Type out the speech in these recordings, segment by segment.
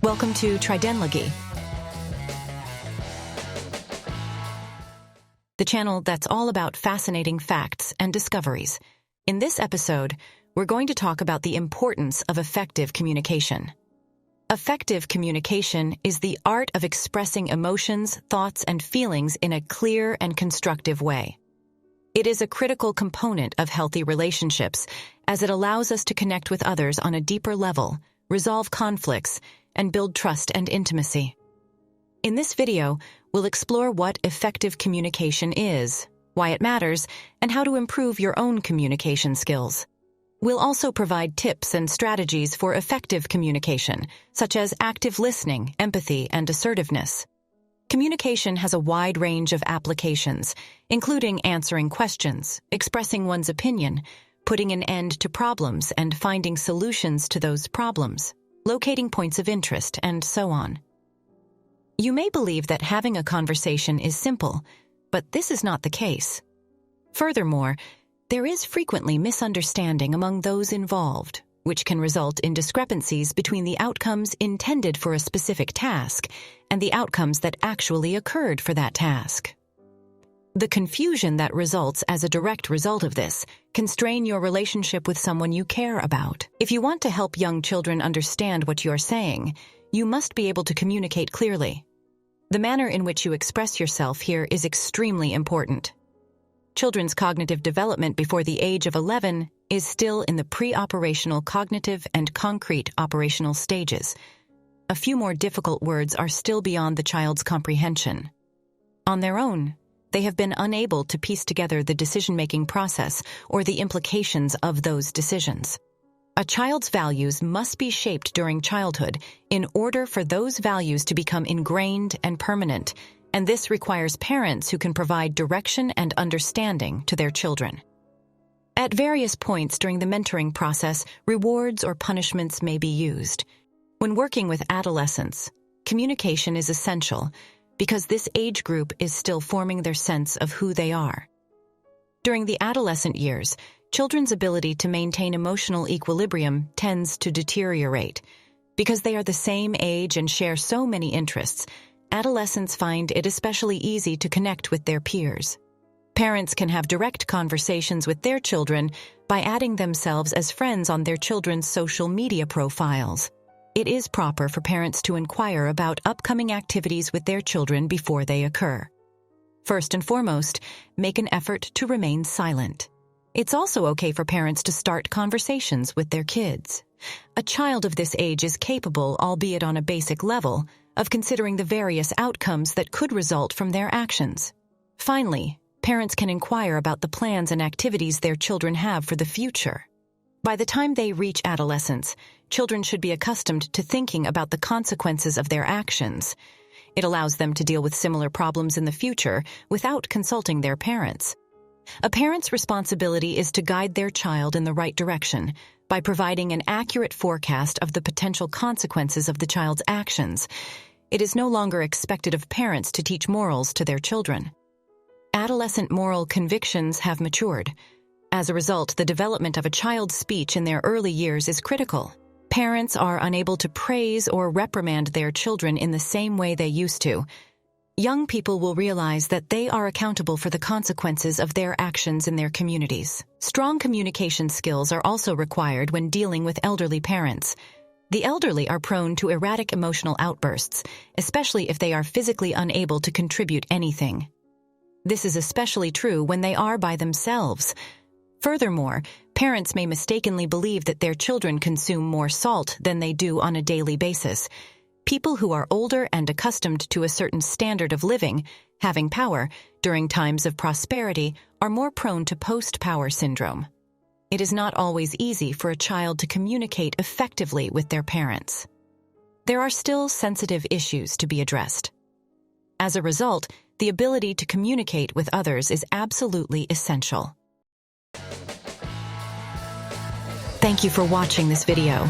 Welcome to Tridenlogy, the channel that's all about fascinating facts and discoveries. In this episode, we're going to talk about the importance of effective communication. Effective communication is the art of expressing emotions, thoughts, and feelings in a clear and constructive way. It is a critical component of healthy relationships, as it allows us to connect with others on a deeper level, resolve conflicts, and build trust and intimacy. In this video, we'll explore what effective communication is, why it matters, and how to improve your own communication skills. We'll also provide tips and strategies for effective communication, such as active listening, empathy, and assertiveness. Communication has a wide range of applications, including answering questions, expressing one's opinion, putting an end to problems and finding solutions to those problems, locating points of interest, and so on. You may believe that having a conversation is simple, but this is not the case. Furthermore, there is frequently misunderstanding among those involved, which can result in discrepancies between the outcomes intended for a specific task and the outcomes that actually occurred for that task. The confusion that results as a direct result of this can strain your relationship with someone you care about. If you want to help young children understand what you're saying, you must be able to communicate clearly. The manner in which you express yourself here is extremely important. Children's cognitive development before the age of 11 is still in the pre-operational cognitive and concrete operational stages. A few more difficult words are still beyond the child's comprehension. On their own, they have been unable to piece together the decision-making process or the implications of those decisions. A child's values must be shaped during childhood in order for those values to become ingrained and permanent, and this requires parents who can provide direction and understanding to their children. At various points during the mentoring process, rewards or punishments may be used. When working with adolescents, communication is essential because this age group is still forming their sense of who they are. During the adolescent years, children's ability to maintain emotional equilibrium tends to deteriorate. Because they are the same age and share so many interests, adolescents find it especially easy to connect with their peers. Parents can have direct conversations with their children by adding themselves as friends on their children's social media profiles. It is proper for parents to inquire about upcoming activities with their children before they occur. First and foremost, make an effort to remain silent. It's also okay for parents to start conversations with their kids. A child of this age is capable, albeit on a basic level, of considering the various outcomes that could result from their actions. Finally, parents can inquire about the plans and activities their children have for the future. By the time they reach adolescence, children should be accustomed to thinking about the consequences of their actions. It allows them to deal with similar problems in the future without consulting their parents. A parent's responsibility is to guide their child in the right direction by providing an accurate forecast of the potential consequences of the child's actions. It is no longer expected of parents to teach morals to their children. Adolescent moral convictions have matured. As a result, the development of a child's speech in their early years is critical. Parents are unable to praise or reprimand their children in the same way they used to. Young people will realize that they are accountable for the consequences of their actions in their communities. Strong communication skills are also required when dealing with elderly parents. The elderly are prone to erratic emotional outbursts, especially if they are physically unable to contribute anything. This is especially true when they are by themselves. Furthermore, parents may mistakenly believe that their children consume more salt than they do on a daily basis. People who are older and accustomed to a certain standard of living, having power, during times of prosperity, are more prone to post-power syndrome. It is not always easy for a child to communicate effectively with their parents. There are still sensitive issues to be addressed. As a result, the ability to communicate with others is absolutely essential. Thank you for watching this video.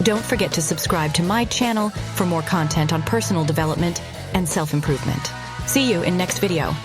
Don't forget to subscribe to my channel for more content on personal development and self-improvement. See you in next video.